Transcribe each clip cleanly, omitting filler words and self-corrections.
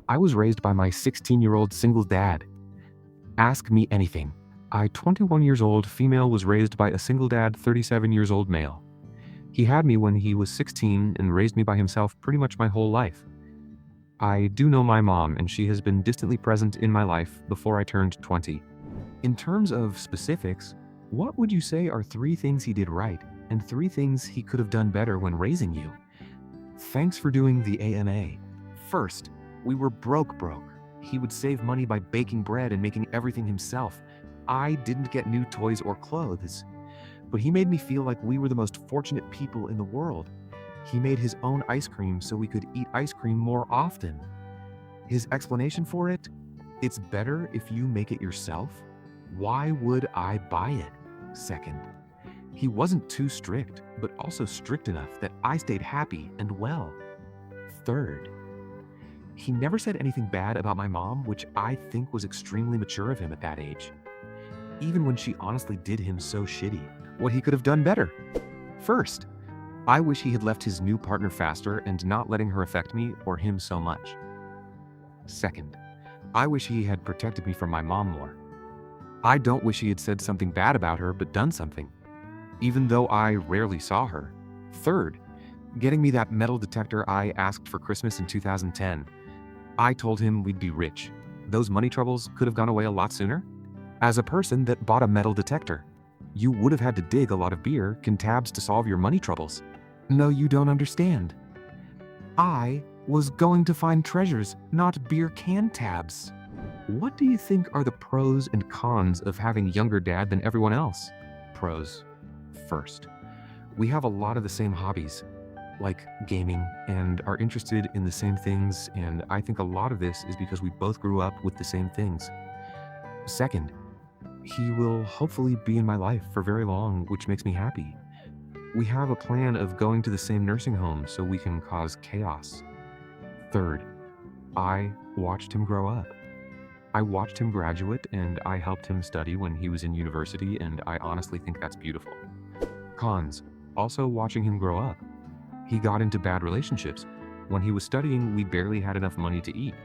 I was raised by my 16-year-old single dad. Ask me anything. I, 21 years old female, was raised by a single dad, 37 years old male. He had me when he was 16 and raised me by himself pretty much my whole life. I do know my mom, and she has been distantly present in my life before I turned 20. In terms of specifics, what would you say are 3 things he did right and 3 things he could have done better when raising you? Thanks for doing the AMA. First, we were broke. He would save money by baking bread and making everything himself. I didn't get new toys or clothes, but he made me feel like we were the most fortunate people in the world. He made his own ice cream so we could eat ice cream more often. His explanation for it? It's better if you make it yourself. Why would I buy it? Second, he wasn't too strict, but also strict enough that I stayed happy and well. Third, he never said anything bad about my mom, which I think was extremely mature of him at that age. Even when she honestly did him so shitty. What he could have done better. First, I wish he had left his new partner faster and not letting her affect me or him so much. Second, I wish he had protected me from my mom more. I don't wish he had said something bad about her but done something, even though I rarely saw her. Third, getting me that metal detector I asked for Christmas in 2010. I told him we'd be rich. Those money troubles could have gone away a lot sooner. As a person that bought a metal detector, you would have had to dig a lot of beer can tabs to solve your money troubles. No, you don't understand. I was going to find treasures, not beer can tabs. What do you think are the pros and cons of having a younger dad than everyone else? Pros. First, we have a lot of the same hobbies, like gaming, and are interested in the same things, and I think a lot of this is because we both grew up with the same things. Second, he will hopefully be in my life for very long, which makes me happy. We have a plan of going to the same nursing home so we can cause chaos. Third, I watched him grow up. I watched him graduate and I helped him study when he was in university, and I honestly think that's beautiful. Cons, also watching him grow up. He got into bad relationships. When he was studying, we barely had enough money to eat.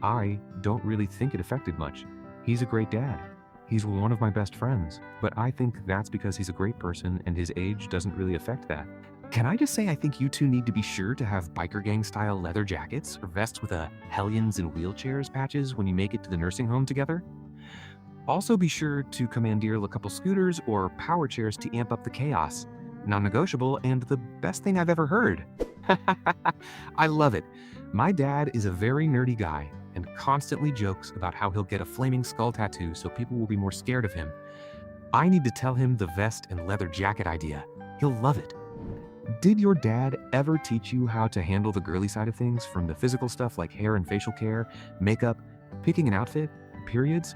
I don't really think it affected much. He's a great dad. He's one of my best friends, but I think that's because he's a great person and his age doesn't really affect that. Can I just say I think you two need to be sure to have biker gang style leather jackets or vests with a Hellions in Wheelchairs patches when you make it to the nursing home together? Also be sure to commandeer a couple scooters or power chairs to amp up the chaos. Non-negotiable and the best thing I've ever heard. I love it. My dad is a very nerdy guy and constantly jokes about how he'll get a flaming skull tattoo so people will be more scared of him. I need to tell him the vest and leather jacket idea. He'll love it. Did your dad ever teach you how to handle the girly side of things, from the physical stuff like hair and facial care, makeup, picking an outfit, periods?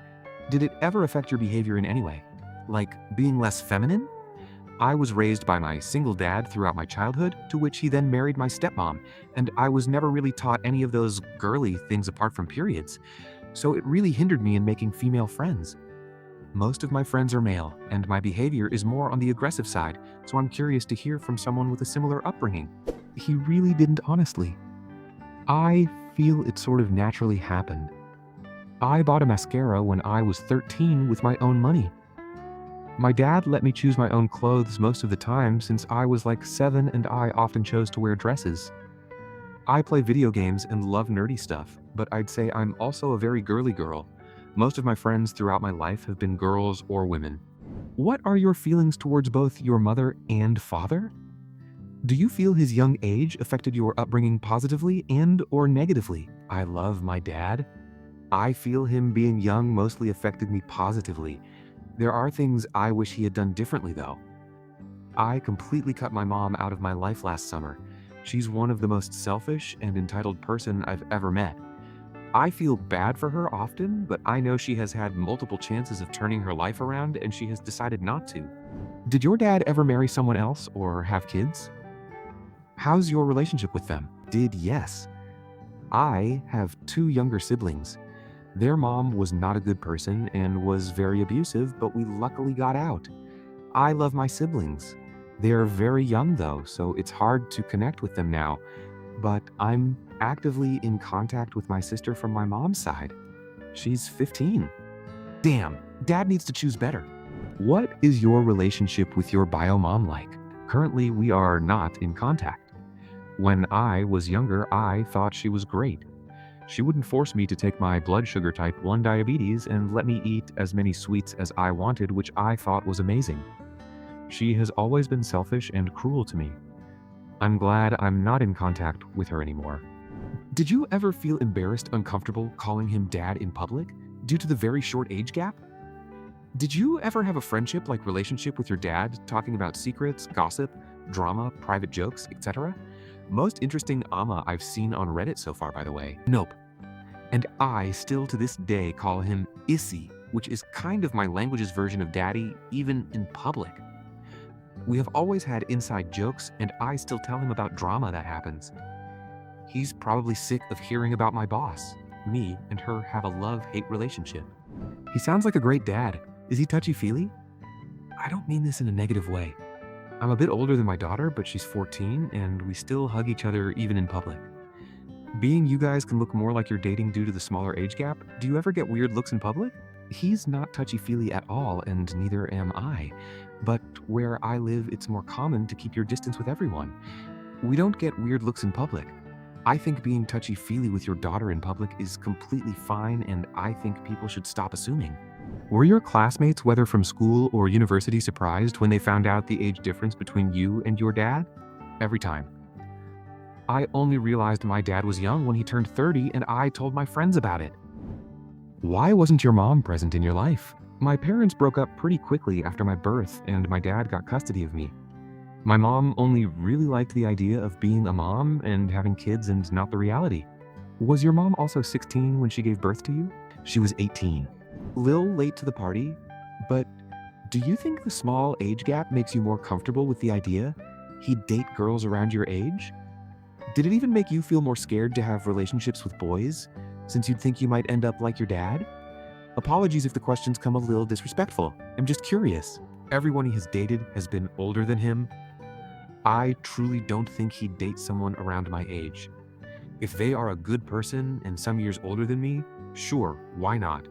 Did it ever affect your behavior in any way? Like being less feminine? I was raised by my single dad throughout my childhood, to which he then married my stepmom, and I was never really taught any of those girly things apart from periods, so it really hindered me in making female friends. Most of my friends are male, and my behavior is more on the aggressive side, so I'm curious to hear from someone with a similar upbringing. He really didn't, honestly. I feel it sort of naturally happened. I bought a mascara when I was 13 with my own money. My dad let me choose my own clothes most of the time since I was like 7 and I often chose to wear dresses. I play video games and love nerdy stuff, but I'd say I'm also a very girly girl. Most of my friends throughout my life have been girls or women. What are your feelings towards both your mother and father? Do you feel his young age affected your upbringing positively and or negatively? I love my dad. I feel him being young mostly affected me positively. There are things I wish he had done differently though. I completely cut my mom out of my life last summer. She's one of the most selfish and entitled person I've ever met. I feel bad for her often, but I know she has had multiple chances of turning her life around and she has decided not to. Did your dad ever marry someone else or have kids? How's your relationship with them? Yes. I have 2 younger siblings. Their mom was not a good person and was very abusive, but we luckily got out. I love my siblings. They are very young though, so it's hard to connect with them now, but I'm actively in contact with my sister from my mom's side. She's 15. Damn, dad needs to choose better. What is your relationship with your bio mom like? Currently, we are not in contact. When I was younger, I thought she was great. She wouldn't force me to take my blood sugar type 1 diabetes and let me eat as many sweets as I wanted, which I thought was amazing. She has always been selfish and cruel to me. I'm glad I'm not in contact with her anymore. Did you ever feel embarrassed, uncomfortable calling him dad in public due to the very short age gap? Did you ever have a friendship-like relationship with your dad, talking about secrets, gossip, drama, private jokes, etc.? Most interesting I've seen on Reddit so far, by the way. Nope. And I still to this day call him Issy, which is kind of my language's version of daddy, even in public. We have always had inside jokes, and I still tell him about drama that happens. He's probably sick of hearing about my boss. Me and her have a love-hate relationship. He sounds like a great dad. Is he touchy-feely? I don't mean this in a negative way. I'm a bit older than my daughter, but she's 14, and we still hug each other even in public. Being you guys can look more like you're dating due to the smaller age gap, do you ever get weird looks in public? He's not touchy-feely at all, and neither am I. But where I live, it's more common to keep your distance with everyone. We don't get weird looks in public. I think being touchy-feely with your daughter in public is completely fine, and I think people should stop assuming. Were your classmates, whether from school or university, surprised when they found out the age difference between you and your dad? Every time. I only realized my dad was young when he turned 30, and I told my friends about it. Why wasn't your mom present in your life? My parents broke up pretty quickly after my birth, and my dad got custody of me. My mom only really liked the idea of being a mom and having kids and not the reality. Was your mom also 16 when she gave birth to you? She was 18. Lil late to the party, but do you think the small age gap makes you more comfortable with the idea he'd date girls around your age? Did it even make you feel more scared to have relationships with boys, since you'd think you might end up like your dad? Apologies if the questions come a little disrespectful. I'm just curious. Everyone he has dated has been older than him. I truly don't think he'd date someone around my age. If they are a good person and some years older than me, sure, why not?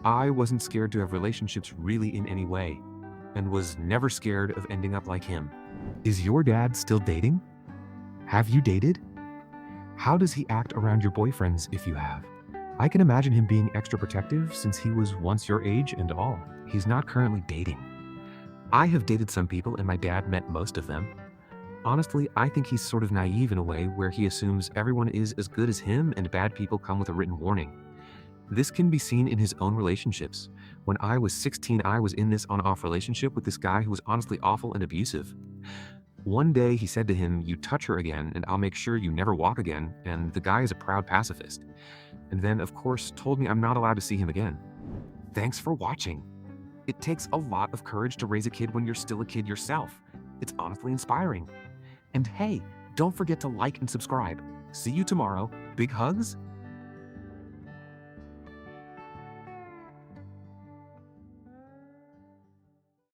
I wasn't scared to have relationships really in any way, and was never scared of ending up like him. Is your dad still dating? Have you dated? How does he act around your boyfriends if you have? I can imagine him being extra protective since he was once your age and all. He's not currently dating. I have dated some people and my dad met most of them. Honestly, I think he's sort of naive in a way where he assumes everyone is as good as him and bad people come with a written warning. This can be seen in his own relationships. When I was 16, I was in this on-off relationship with this guy who was honestly awful and abusive. One day he said to him, "You touch her again and I'll make sure you never walk again," and the guy is a proud pacifist. And then, of course, told me I'm not allowed to see him again. Thanks for watching. It takes a lot of courage to raise a kid when you're still a kid yourself. It's honestly inspiring. And hey, don't forget to like and subscribe. See you tomorrow. Big hugs